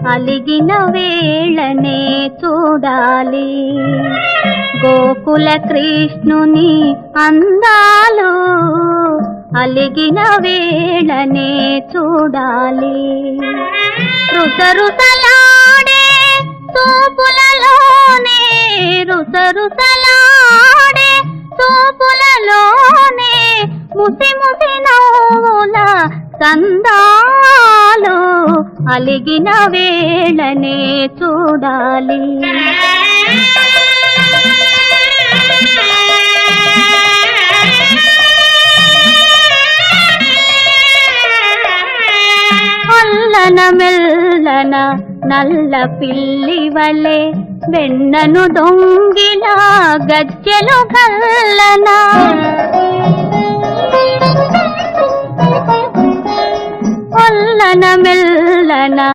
అలిగిన వేళనే చూడాలి గోకుల కృష్ణుని అందాలు అలిగిన వేళనే చూడాలి రుసరుసలాడే తూపులలోనే రుసరుసలాడే తూపులలోనే ముసి ముసి నవ్వుల సందాలు అలిగిన వేళనే చూడాలి అల్లన మెల్లన నల్ల పిల్లి వలె వెన్నను దొంగిలా గజ్జెలు గల్లన అల్లన మెల్లన